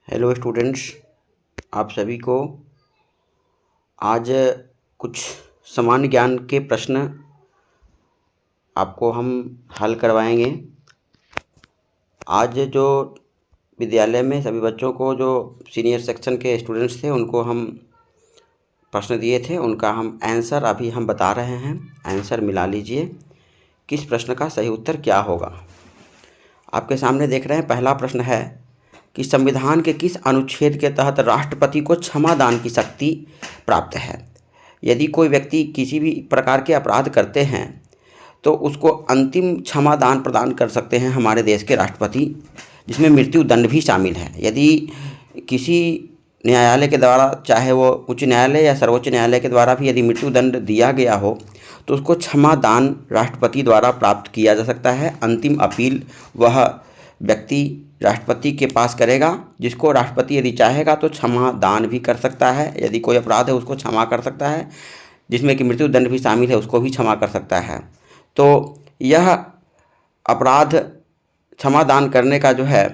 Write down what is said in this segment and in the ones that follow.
Hello students, आप सभी को आज कुछ सामान्य ज्ञान के प्रश्न आपको हम हल करवाएंगे। आज जो विद्यालय में सभी बच्चों को जो सीनियर सेक्शन के स्टूडेंट्स थे उनको हम प्रश्न दिए थे, उनका हम आंसर अभी हम बता रहे हैं। आंसर मिला लीजिए, किस प्रश्न का सही उत्तर क्या होगा। आपके सामने देख रहे हैं, पहला प्रश्न है कि संविधान के किस अनुच्छेद के तहत राष्ट्रपति को क्षमा दान की शक्ति प्राप्त है। यदि कोई व्यक्ति किसी भी प्रकार के अपराध करते हैं तो उसको अंतिम क्षमा दान प्रदान कर सकते हैं हमारे देश के राष्ट्रपति, जिसमें मृत्यु दंड भी शामिल है। यदि किसी न्यायालय के द्वारा, चाहे वो उच्च न्यायालय या सर्वोच्च न्यायालय के द्वारा भी यदि मृत्यु दंड दिया गया हो तो उसको क्षमा दान राष्ट्रपति द्वारा प्राप्त किया जा सकता है। अंतिम अपील वह व्यक्ति राष्ट्रपति के पास करेगा, जिसको राष्ट्रपति यदि चाहेगा तो क्षमा दान भी कर सकता है। यदि कोई अपराध है उसको क्षमा कर सकता है, जिसमें कि मृत्यु दंड भी शामिल है, उसको भी क्षमा कर सकता है। तो यह अपराध क्षमा दान करने का जो है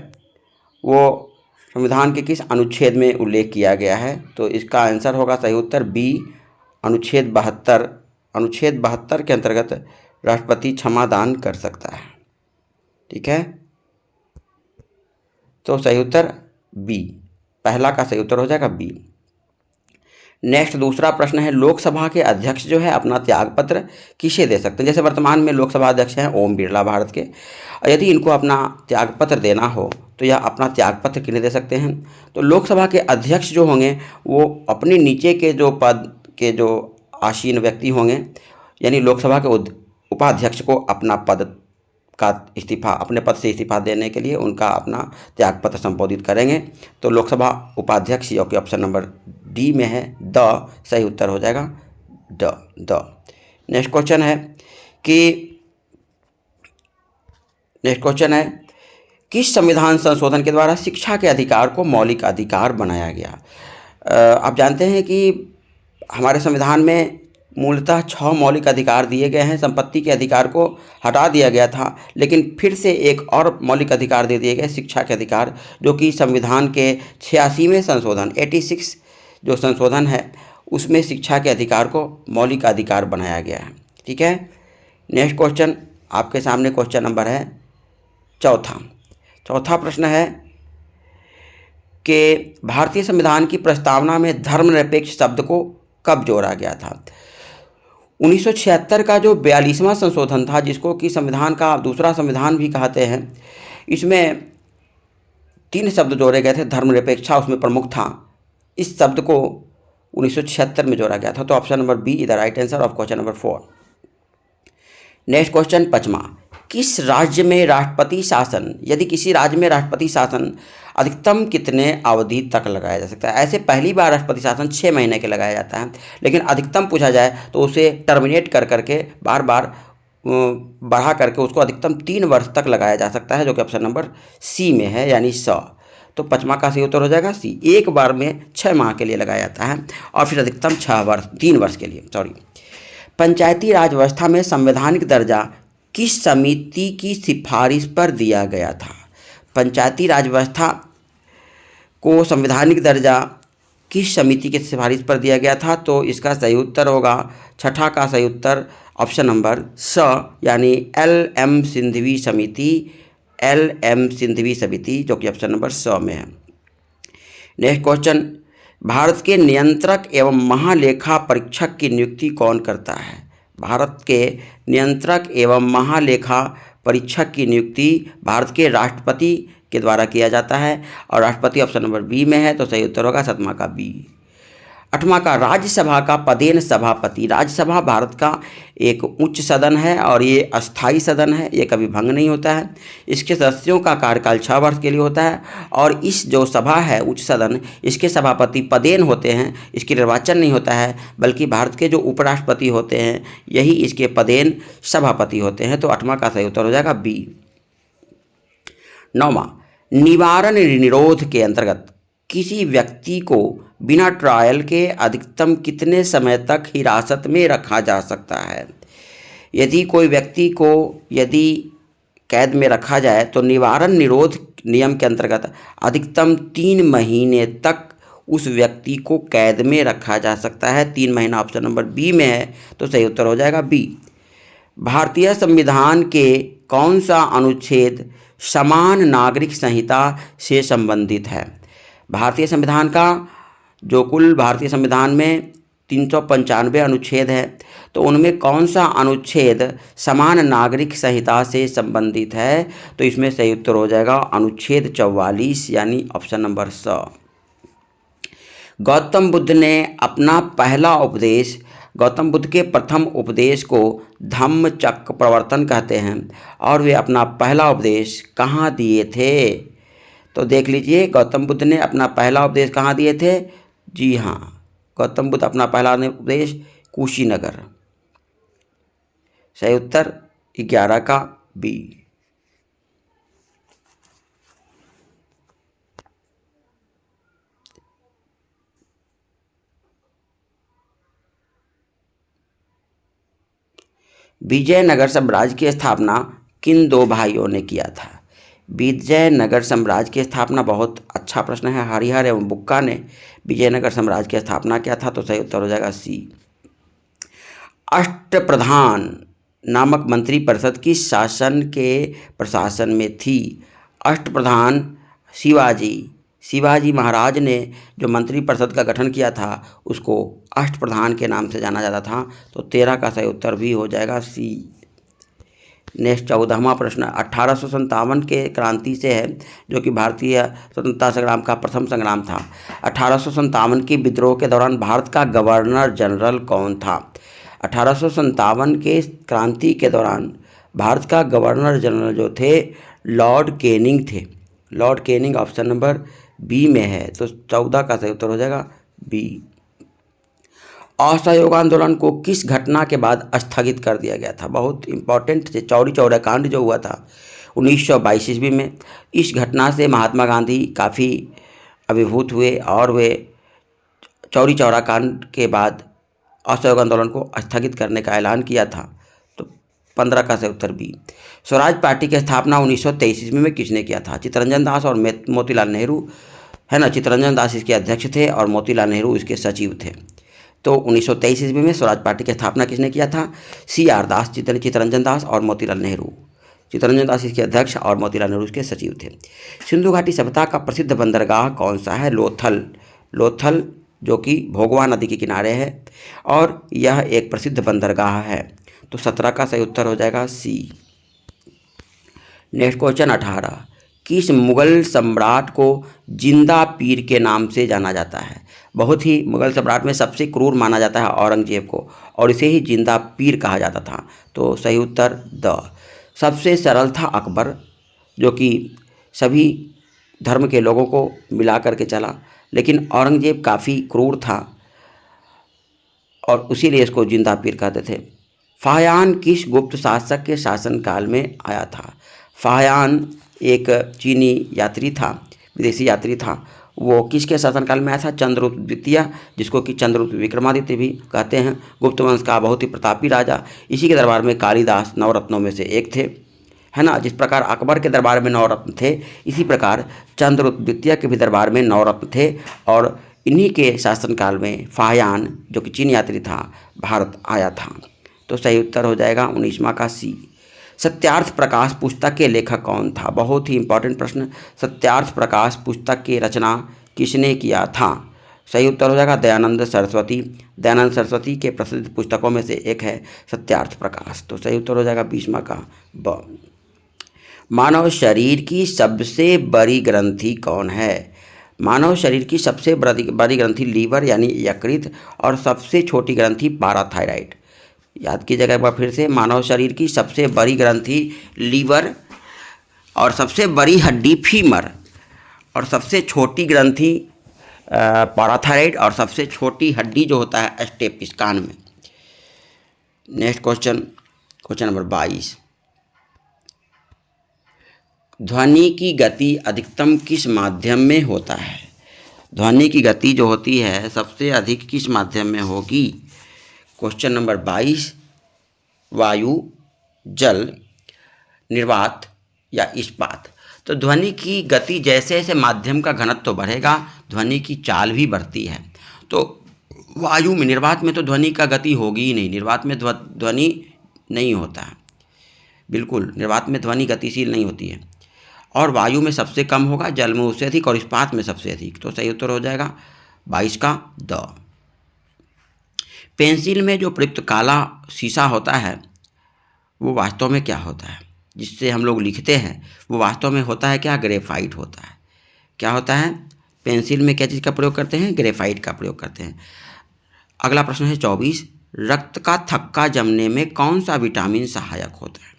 वो संविधान के किस अनुच्छेद में उल्लेख किया गया है। तो इसका आंसर होगा सही उत्तर बी, अनुच्छेद 72। अनुच्छेद 72 के अंतर्गत राष्ट्रपति क्षमा दान कर सकता है। ठीक है, तो सही उत्तर बी, पहला का सही उत्तर हो जाएगा बी। नेक्स्ट दूसरा प्रश्न है, लोकसभा के अध्यक्ष जो है अपना त्यागपत्र किसे दे सकते हैं। जैसे वर्तमान में लोकसभा अध्यक्ष हैं ओम बिरला भारत के, यदि इनको अपना त्यागपत्र देना हो तो यह अपना त्यागपत्र किन्हें दे सकते हैं। तो लोकसभा के अध्यक्ष जो होंगे वो अपने नीचे के जो पद के जो आसीन व्यक्ति होंगे, यानी लोकसभा के उपाध्यक्ष को अपना पद का इस्तीफा, अपने पद से इस्तीफा देने के लिए उनका अपना त्यागपत्र संबोधित करेंगे। तो लोकसभा उपाध्यक्ष, जो कि ऑप्शन नंबर डी में है, द सही उत्तर हो जाएगा द। नेक्स्ट क्वेश्चन है किस संविधान संशोधन के द्वारा शिक्षा के अधिकार को मौलिक अधिकार बनाया गया। आप जानते हैं कि हमारे संविधान में मूलतः 6 मौलिक अधिकार दिए गए हैं। संपत्ति के अधिकार को हटा दिया गया था, लेकिन फिर से एक और मौलिक अधिकार दे दिए गए, शिक्षा के अधिकार, जो कि संविधान के 86वें संशोधन 86 जो संशोधन है उसमें शिक्षा के अधिकार को मौलिक अधिकार बनाया गया है। ठीक है, नेक्स्ट क्वेश्चन आपके सामने क्वेश्चन नंबर है चौथा प्रश्न है कि भारतीय संविधान की प्रस्तावना में धर्मनिरपेक्ष शब्द को कब जोड़ा गया था। 1976 का जो 42वां संशोधन था, जिसको कि संविधान का दूसरा संविधान भी कहते हैं, इसमें 3 शब्द जोड़े गए थे। धर्मनिरपेक्षता उसमें प्रमुख था। इस शब्द को 1976 में जोड़ा गया था। तो option number B is the right answer of question number 4। Next question 5वां, किस राज्य में राष्ट्रपति शासन, यदि किसी राज्य में राष्ट्रपति शासन अधिकतम कितने अवधि तक लगाया जा सकता है। ऐसे पहली बार राष्ट्रपति शासन 6 महीने के लगाया जाता है, लेकिन अधिकतम पूछा जाए तो उसे टर्मिनेट कर करके बार बार बढ़ा करके उसको अधिकतम 3 वर्ष तक लगाया जा सकता है, जो कि ऑप्शन नंबर सी में है, यानी स। तो 5वां का सही उत्तर हो जाएगा सी। एक बार में 6 माह के लिए लगाया जाता है और फिर अधिकतम 3 वर्ष के लिए। पंचायती राज व्यवस्था में संवैधानिक दर्जा किस समिति की सिफारिश पर दिया गया था। पंचायती राज व्यवस्था को संवैधानिक दर्जा किस समिति की सिफारिश पर दिया गया था। तो इसका सही उत्तर होगा, छठा का सही उत्तर ऑप्शन नंबर स, यानी LM सिंघवी समिति, जो कि ऑप्शन नंबर स में है। नेक्स्ट क्वेश्चन, भारत के नियंत्रक एवं महालेखा परीक्षक की नियुक्ति कौन करता है। भारत के नियंत्रक एवं महालेखा परीक्षक की नियुक्ति भारत के राष्ट्रपति के द्वारा किया जाता है और राष्ट्रपति ऑप्शन नंबर बी में है। तो सही उत्तर होगा 7वां का बी। 8वां का, राज्यसभा का पदेन सभापति। राज्यसभा भारत का एक उच्च सदन है और ये अस्थाई सदन है, ये कभी भंग नहीं होता है। इसके सदस्यों का कार्यकाल 6 वर्ष के लिए होता है और इस जो सभा है उच्च सदन, इसके सभापति पदेन होते हैं। इसकी निर्वाचन नहीं होता है, बल्कि भारत के जो उपराष्ट्रपति होते हैं यही इसके पदेन सभापति होते हैं। तो 8वां का सही उत्तर हो जाएगा बी। 9वां, निवारण निरोध के अंतर्गत किसी व्यक्ति को बिना ट्रायल के अधिकतम कितने समय तक हिरासत में रखा जा सकता है। यदि कोई व्यक्ति को यदि कैद में रखा जाए तो निवारण निरोध नियम के अंतर्गत अधिकतम 3 महीने तक उस व्यक्ति को कैद में रखा जा सकता है। 3 महीना ऑप्शन नंबर बी में है, तो सही उत्तर हो जाएगा बी। भारतीय संविधान के कौन सा अनुच्छेद समान नागरिक संहिता से संबंधित है? भारतीय संविधान का जो कुल भारतीय संविधान में 395 अनुच्छेद है, तो उनमें कौन सा अनुच्छेद समान नागरिक संहिता से संबंधित है? तो इसमें सही उत्तर हो जाएगा अनुच्छेद 44 यानी ऑप्शन नंबर स। गौतम बुद्ध के प्रथम उपदेश को धम्मचक्र प्रवर्तन कहते हैं और वे अपना पहला उपदेश कहाँ दिए थे? तो देख लीजिए, गौतम बुद्ध ने अपना पहला उपदेश कहाँ दिए थे? जी हाँ, गौतम बुद्ध अपना पहला उपदेश कुशीनगर। सही उत्तर 11 का बी। विजयनगर साम्राज्य की स्थापना किन 2 भाइयों ने किया था? विजयनगर साम्राज्य की स्थापना, बहुत अच्छा प्रश्न है, हरिहर एवं बुक्का ने विजयनगर साम्राज्य की स्थापना किया था, तो सही उत्तर हो जाएगा सी। अष्टप्रधान नामक मंत्रिपरिषद किस शासन के प्रशासन में थी? अष्टप्रधान शिवाजी महाराज ने जो मंत्रिपरिषद का गठन किया था उसको अष्टप्रधान के नाम से जाना जाता था, तो 13 का सही उत्तर भी हो जाएगा सी। नेक्स्ट 14वां प्रश्न 1857 के क्रांति से है, जो कि भारतीय स्वतंत्रता संग्राम का प्रथम संग्राम था। 1857 के विद्रोह के दौरान भारत का गवर्नर जनरल कौन था? 1857 के क्रांति के दौरान भारत का गवर्नर जनरल जो थे लॉर्ड कैनिंग थे। Lord Canning option number B में है, तो 14 का सही उत्तर हो जाएगा बी। असहयोग आंदोलन को किस घटना के बाद स्थगित कर दिया गया था? बहुत इंपॉर्टेंट थे, चौरी चौरा कांड जो हुआ था 1922 ईस्वी में। इस घटना से महात्मा गांधी काफ़ी अभिभूत हुए और वे चौरी चौरा कांड के बाद असहयोग आंदोलन को स्थगित करने का ऐलान किया था, तो 15 का सही उत्तर बी। स्वराज पार्टी की स्थापना 1923 ईस्वी में किसने किया था? चित्तरंजन दास और मोतीलाल नेहरू, है ना। चित्तरंजन दास इसके अध्यक्ष थे और मोतीलाल नेहरू इसके सचिव थे। तो 1923 ईस्वी में स्वराज पार्टी की स्थापना किसने किया था? CR दास, चित्तरंजन दास और मोतीलाल नेहरू। चित्तरंजन दास इसके अध्यक्ष और मोतीलाल नेहरू इसके सचिव थे। सिंधु घाटी सभ्यता का प्रसिद्ध बंदरगाह कौन सा है? लोथल, जो कि भोगवा नदी के किनारे है और यह एक प्रसिद्ध बंदरगाह है, तो 17 का सही उत्तर हो जाएगा सी। नेक्स्ट क्वेश्चन 18, किस मुगल सम्राट को जिंदा पीर के नाम से जाना जाता है? बहुत ही मुगल सम्राट में सबसे क्रूर माना जाता है औरंगजेब को, और इसे ही जिंदा पीर कहा जाता था, तो सही उत्तर द। सबसे सरल था अकबर, जो कि सभी धर्म के लोगों को मिला करके चला, लेकिन औरंगजेब काफ़ी क्रूर था और इसीलिए इसको जिंदा पीर कहते थे। फाहयान किस गुप्त शासक के शासनकाल में आया था? फाहयान एक चीनी यात्री था, विदेशी यात्री था। वो किसके शासनकाल में आया था? चंद्रगुप्त द्वितीय, जिसको कि चंद्रगुप्त विक्रमादित्य भी कहते हैं, गुप्त वंश का बहुत ही प्रतापी राजा। इसी के दरबार में कालिदास नवरत्नों में से एक थे, है ना। जिस प्रकार अकबर के दरबार में 9 रत्न थे, इसी प्रकार चंद्रगुप्त द्वितीय के भी दरबार में 9 रत्न थे, और इन्हीं के शासनकाल में फाहयान, जो कि चीन यात्री था, भारत आया था, तो सही उत्तर हो जाएगा 19वां का सी। सत्यार्थ प्रकाश पुस्तक के लेखक कौन था? बहुत ही इंपॉर्टेंट प्रश्न। सत्यार्थ प्रकाश पुस्तक की रचना किसने किया था? सही उत्तर हो जाएगा दयानंद सरस्वती। दयानंद सरस्वती के प्रसिद्ध पुस्तकों में से एक है सत्यार्थ प्रकाश, तो सही उत्तर हो जाएगा 20वां का ब। मानव शरीर की सबसे बड़ी ग्रंथि कौन है? मानव शरीर की सबसे बड़ी ग्रंथि लीवर यानी यकृत, और सबसे छोटी ग्रंथि पाराथायराइड। याद कीजिएगा एक बार फिर से, मानव शरीर की सबसे बड़ी ग्रंथि लीवर, और सबसे बड़ी हड्डी फीमर, और सबसे छोटी ग्रंथि पाराथायराइड, और सबसे छोटी हड्डी जो होता है स्टेपिस, कान में। नेक्स्ट क्वेश्चन नंबर 22, ध्वनि की गति अधिकतम किस माध्यम में होता है? ध्वनि की गति जो होती है सबसे अधिक किस माध्यम में होगी? क्वेश्चन नंबर 22, वायु, जल, निर्वात या इस्पात। तो ध्वनि की गति जैसे जैसे माध्यम का घनत्व बढ़ेगा, ध्वनि की चाल भी बढ़ती है। तो वायु में, निर्वात में तो ध्वनि का गति होगी ही नहीं, निर्वात में ध्वनि नहीं होता है, बिल्कुल निर्वात में ध्वनि गतिशील नहीं होती है। और वायु में सबसे कम होगा, जल में उससे अधिक और इस्पात में सबसे अधिक। तो सही उत्तर हो जाएगा 22 का द। पेंसिल में जो प्रयुक्त काला शीशा होता है वो वास्तव में क्या होता है, जिससे हम लोग लिखते हैं, वो वास्तव में होता है क्या, ग्रेफाइट होता है। क्या होता है, पेंसिल में क्या चीज़ का प्रयोग करते हैं, ग्रेफाइट का प्रयोग करते हैं। अगला प्रश्न है 24, रक्त का थक्का जमने में कौन सा विटामिन सहायक होता है।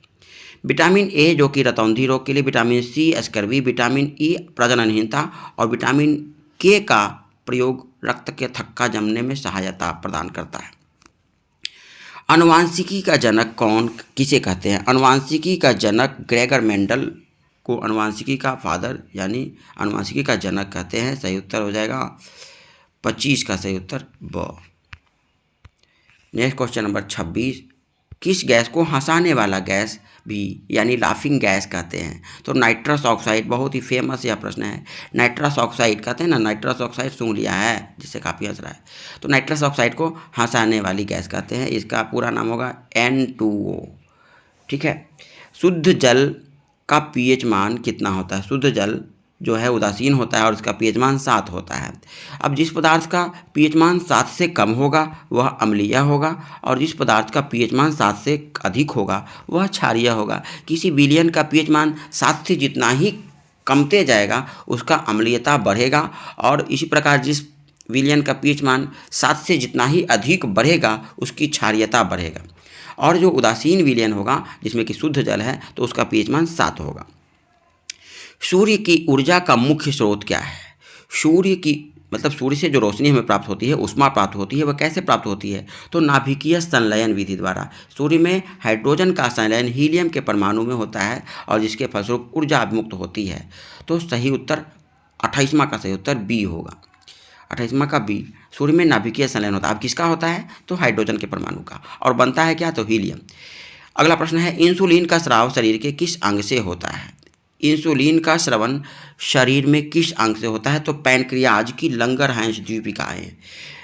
विटामिन ए जो कि रतौंधी रोग के लिए, vitamin C scurvy, vitamin E प्रजननहीनता और विटामिन के का प्रयोग रक्त के थक्का जमने में सहायता प्रदान करता है। अनुवांशिकी का जनक कौन, किसे कहते हैं। अनुवांशिकी का जनक ग्रेगर मेंडल को अनुवांशिकी का फादर यानी अनुवांशिकी का जनक कहते हैं। सही उत्तर हो जाएगा 25 का सही उत्तर ब। नेक्स्ट क्वेश्चन नंबर 26, किस गैस को हंसाने वाला गैस भी यानी लाफिंग गैस कहते हैं। तो नाइट्रस ऑक्साइड, बहुत ही फेमस यह प्रश्न है। नाइट्रस ऑक्साइड कहते हैं ना, नाइट्रस ऑक्साइड सुन लिया है जिससे काफ़ी हंस रहा है। तो नाइट्रस ऑक्साइड को हंसाने वाली गैस कहते हैं। इसका पूरा नाम होगा N2O। ठीक है। शुद्ध जल का पीएच मान कितना होता है। शुद्ध जल जो है उदासीन होता है और इसका पीएच मान 7 होता है। अब जिस पदार्थ का पीएच मान 7 से कम होगा वह अम्लीय होगा और जिस पदार्थ का पीएच मान 7 से अधिक होगा वह क्षारीय होगा। किसी विलयन का पीएच मान 7 से जितना ही कमते जाएगा उसका अम्लीयता बढ़ेगा और इसी प्रकार जिस विलयन का पीएच मान 7 से जितना ही अधिक बढ़ेगा उसकी क्षारीयता बढ़ेगा। और जो उदासीन विलयन होगा जिसमें कि शुद्ध जल है तो उसका पीएच मान 7 होगा। सूर्य की ऊर्जा का मुख्य स्रोत क्या है। सूर्य की मतलब सूर्य से जो रोशनी हमें प्राप्त होती है, ऊष्मा प्राप्त होती है, वह कैसे प्राप्त होती है। तो नाभिकीय संलयन विधि द्वारा। सूर्य में हाइड्रोजन का संलयन हीलियम के परमाणु में होता है और जिसके फलस्वरूप ऊर्जा अभिमुक्त होती है। तो सही उत्तर 28वां का सही उत्तर बी होगा। 28वां का बी। सूर्य में नाभिकीय संलयन होता है। अब किसका होता है, तो हाइड्रोजन के परमाणु का, और बनता है क्या, तो हीलियम। अगला प्रश्न है, इंसुलिन का स्राव शरीर के किस अंग से होता है। इंसुलिन का स्रवण शरीर में किस अंग से होता है। तो पैनक्रियाज की लंगरहैंस द्वीपिकाएं।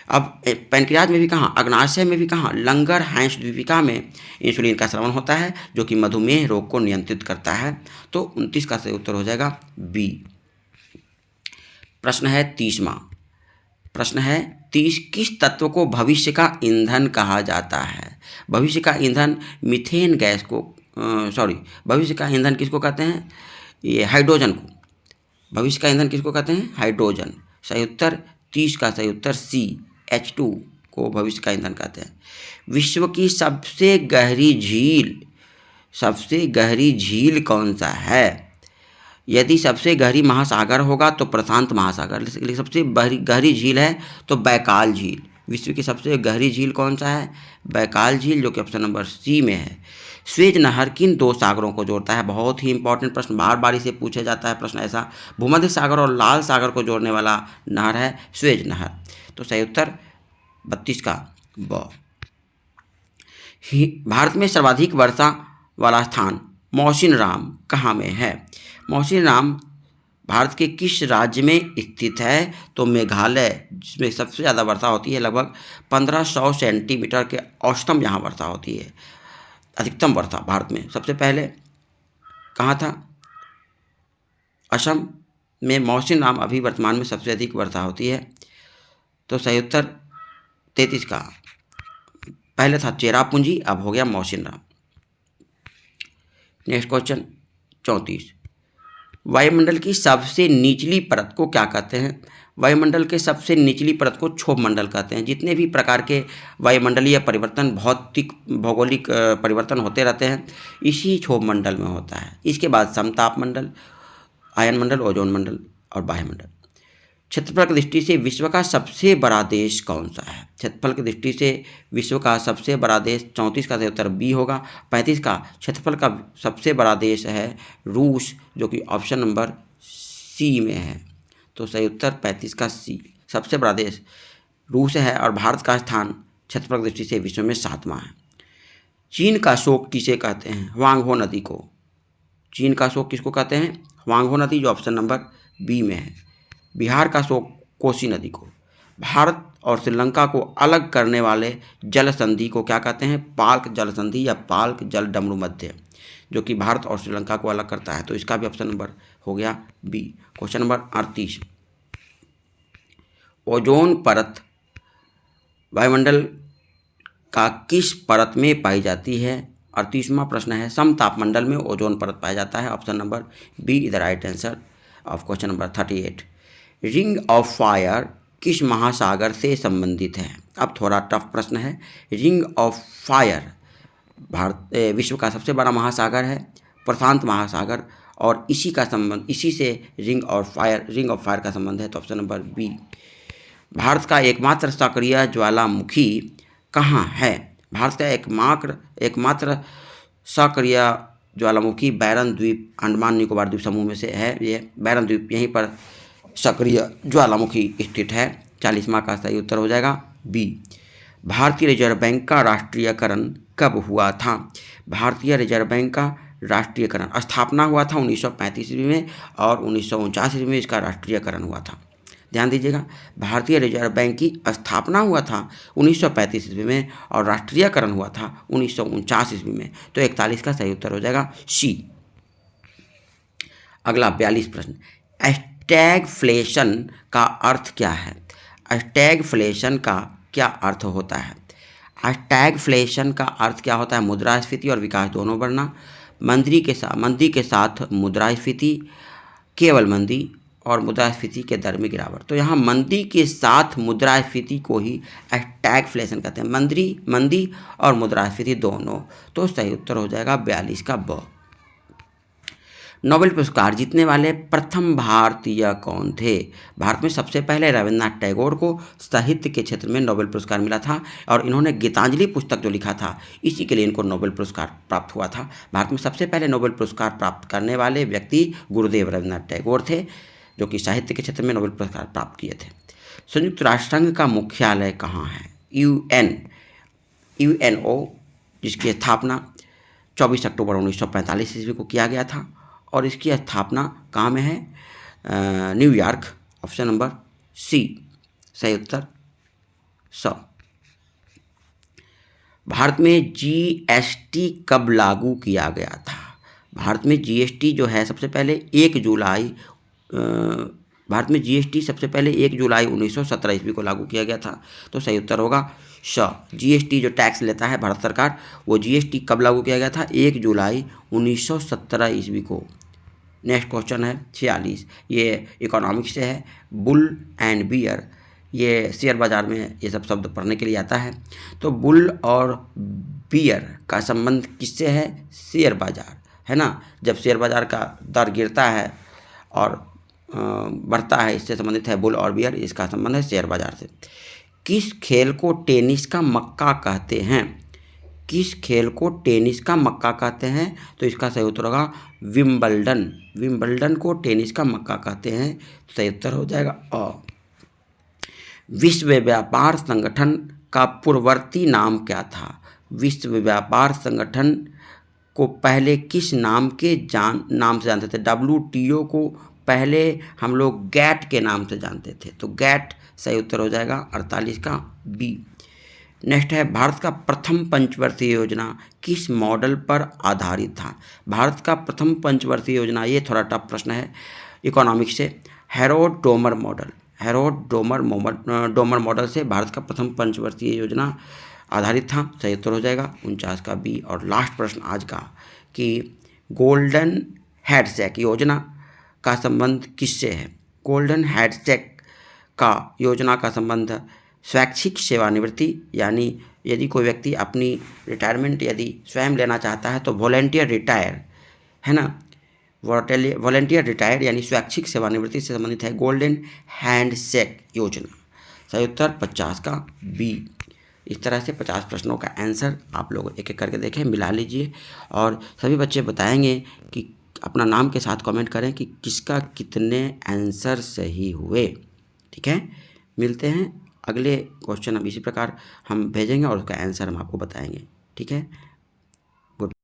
अब पैनक्रियाज में भी कहाँ, अग्नाशय में भी कहाँ, लंगरहैंस द्वीपिका में इंसुलिन का स्रवण होता है जो कि मधुमेह रोग को नियंत्रित करता है। तो 29 का सही उत्तर हो जाएगा बी। प्रश्न है 30वां। प्रश्न है 30, किस तत्व को भविष्य का ईंधन कहा जाता है। भविष्य का ईंधन मीथेन गैस को भविष्य का ईंधन किसको कहते हैं, ये हाइड्रोजन को। भविष्य का ईंधन किसको कहते हैं, हाइड्रोजन। सही उत्तर 30 का सही उत्तर सी, H2 को भविष्य का ईंधन कहते हैं। विश्व की सबसे गहरी झील कौन सा है। यदि सबसे गहरी महासागर होगा तो प्रशांत महासागर, लेकिन सबसे गहरी झील है तो बैकाल झील। विश्व की सबसे गहरी झील कौन सा है, बैकाल झील, जो कि ऑप्शन नंबर सी में है। स्वेज नहर किन 2 सागरों को जोड़ता है। बहुत ही इंपॉर्टेंट प्रश्न, बार बार इसे पूछा जाता है प्रश्न ऐसा। भूमध्य सागर और लाल सागर को जोड़ने वाला नहर है स्वेज नहर। तो सही उत्तर 32 का ब। भारत में सर्वाधिक वर्षा वाला स्थान मौसिनराम कहाँ में है। मौसिनराम भारत के किस राज्य में स्थित है। तो मेघालय, जिसमें सबसे ज़्यादा वर्षा होती है, लगभग 1500 सेंटीमीटर के औसतम यहाँ वर्षा होती है। अधिकतम वर्षा भारत में सबसे पहले कहाँ था, असम में मौसिनराम अभी वर्तमान में सबसे अधिक वर्षा होती है। तो सही उत्तर 33 का, पहले था चेरापूंजी, अब हो गया मौसिनराम। नेक्स्ट क्वेश्चन 34, वायुमंडल की सबसे निचली परत को क्या कहते हैं। वायुमंडल के सबसे निचली परत को क्षोभ मंडल कहते हैं। जितने भी प्रकार के वायुमंडलीय परिवर्तन, भौतिक भौगोलिक परिवर्तन होते रहते हैं इसी क्षोभ मंडल में होता है। इसके बाद समताप मंडल, आयन मंडल, ओजोन मंडल और वायुमंडल। क्षेत्रफल की दृष्टि से विश्व का सबसे बड़ा देश कौन सा है। क्षेत्रफल की दृष्टि से विश्व का सबसे बड़ा देश, 34 का उत्तर बी होगा। 35 का, क्षेत्रफल का सबसे बड़ा देश है रूस, जो कि ऑप्शन नंबर सी में है। तो सही उत्तर 35 का सी, सबसे बड़ा देश रूस है और भारत का स्थान क्षेत्रफल की दृष्टि से विश्व में 7वां है। चीन का शोक किसे कहते हैं। ह्वांगहो नदी को। चीन का अशोक किसको कहते हैं? ह्वांगहो नदी, जो ऑप्शन नंबर बी में है। बिहार का अशोक कोसी नदी को। भारत और श्रीलंका को अलग करने वाले जल संधि को क्या कहते हैं? पाल्क जल संधि या पाल्क जल डमरू मध्य, जो कि भारत और श्रीलंका को अलग करता है। तो इसका भी ऑप्शन नंबर हो गया बी। क्वेश्चन नंबर 38, ओजोन परत वायुमंडल का किस परत में पाई जाती है? 38वां प्रश्न है, समतापमंडल में ओजोन परत पाया जाता है। Option number B is the right answer of question number 38। Ring of fire किस महासागर से संबंधित है? अब थोड़ा टफ प्रश्न है। रिंग ऑफ फायर विश्व का सबसे बड़ा महासागर है, प्रशांत महासागर, और इसी से रिंग ऑफ फायर का संबंध है। तो ऑप्शन नंबर बी। भारत का एकमात्र सक्रिय ज्वालामुखी कहाँ है? भारत का एकमात्र सक्रिय ज्वालामुखी बैरन द्वीप, अंडमान निकोबार द्वीप समूह में से है। ये बैरन द्वीप, यहीं पर सक्रिय ज्वालामुखी स्थित है। 40वां का सही उत्तर हो जाएगा बी। भारतीय रिजर्व बैंक का राष्ट्रीयकरण कब हुआ था? भारतीय रिजर्व बैंक का राष्ट्रीयकरण स्थापना हुआ था 1935 ईस्वी में, और 1949 ईस्वी में इसका राष्ट्रीयकरण हुआ था। ध्यान दीजिएगा, भारतीय रिजर्व बैंक की स्थापना हुआ था 1935 ईस्वी में और राष्ट्रीयकरण हुआ था 1949 ईस्वी में। तो 41 का सही उत्तर हो जाएगा सी। अगला 42 प्रश्न, स्टैगफ्लेशन का अर्थ क्या है? स्टैगफ्लेशन का क्या अर्थ होता है? स्टैगफ्लेशन का अर्थ क्या होता है? मुद्रास्फीति और विकास दोनों बढ़ना, मंदी के साथ मुद्रास्फीति, केवल मंदी, और मुद्रास्फीति के दर में गिरावट। तो यहाँ मंदी के साथ मुद्रास्फीति को ही स्टैगफ्लेशन कहते हैं, मंदी और मुद्रास्फीति दोनों। तो सही उत्तर हो जाएगा 42 का ब। नोबेल पुरस्कार जीतने वाले प्रथम भारतीय कौन थे? भारत में सबसे पहले रविन्द्रनाथ टैगोर को साहित्य के क्षेत्र में नोबेल पुरस्कार मिला था, और इन्होंने गीतांजलि पुस्तक जो लिखा था इसी के लिए इनको नोबेल पुरस्कार प्राप्त हुआ था। भारत में सबसे पहले नोबेल पुरस्कार प्राप्त करने वाले व्यक्ति गुरुदेव रविन्द्रनाथ टैगोर थे, जो कि साहित्य के क्षेत्र में नोबेल पुरस्कार प्राप्त किए थे। संयुक्त राष्ट्र संघ का मुख्यालय कहाँ है? यूएनओ, जिसकी स्थापना 24 अक्टूबर 1945 ईस्वी को किया गया था, और इसकी स्थापना कहाँ में है? न्यूयॉर्क। ऑप्शन नंबर सी सही उत्तर स। भारत में जीएसटी कब लागू किया गया था? भारत में जीएसटी जो है सबसे पहले 1 जुलाई भारत में जीएसटी सबसे पहले 1 जुलाई 1917 ईस्वी को लागू किया गया था। तो सही उत्तर होगा श। जीएसटी जो टैक्स लेता है भारत सरकार, वो जीएसटी कब लागू किया गया था? 1 जुलाई 1917 ईस्वी को। नेक्स्ट क्वेश्चन है 46, ये इकोनॉमिक्स से है। बुल एंड बियर, ये शेयर बाज़ार में ये सब शब्द पढ़ने के लिए आता है। तो बुल और बियर का संबंध किससे है? शेयर बाज़ार, है ना। जब शेयर बाज़ार का दर गिरता है और बढ़ता है, इससे संबंधित है बुल और बियर। इसका संबंध है शेयर बाज़ार से। किस खेल को टेनिस का मक्का कहते हैं? किस खेल को टेनिस का मक्का कहते हैं? तो इसका सही उत्तर होगा विंबलडन। विंबलडन को टेनिस का मक्का कहते हैं। सही उत्तर हो जाएगा अ। विश्व व्यापार संगठन का पूर्ववर्ती नाम क्या था? विश्व व्यापार संगठन को पहले किस नाम से जानते थे? WTO को पहले हम लोग गैट के नाम से जानते थे। तो गैट सही उत्तर हो जाएगा 48 का बी। नेक्स्ट है, भारत का प्रथम पंचवर्षीय योजना किस मॉडल पर आधारित था? भारत का प्रथम पंचवर्षीय योजना, ये थोड़ा टफ प्रश्न है इकोनॉमिक्स से। हेरोड डोमर मॉडल से भारत का प्रथम पंचवर्षीय योजना आधारित था। सही उत्तर हो जाएगा 49 का बी। और लास्ट प्रश्न आज का, कि गोल्डन हैंडशेक योजना का संबंध किससे है? गोल्डन हैंडशेक का योजना का संबंध स्वैच्छिक सेवानिवृत्ति, यानी यदि कोई व्यक्ति अपनी रिटायरमेंट यदि स्वयं लेना चाहता है तो वॉलेंटियर रिटायर, है ना, वॉलेंटियर रिटायर यानी स्वैच्छिक सेवानिवृत्ति से संबंधित है गोल्डन हैंडशेक योजना। सही उत्तर 50 का बी। इस तरह से 50 प्रश्नों का आंसर आप लोग एक एक करके देखें, मिला लीजिए, और सभी बच्चे बताएंगे कि अपना नाम के साथ कमेंट करें कि किसका कितने आंसर सही हुए। ठीक है, मिलते हैं अगले क्वेश्चन। अब इसी प्रकार हम भेजेंगे और उसका आंसर हम आपको बताएंगे। ठीक है।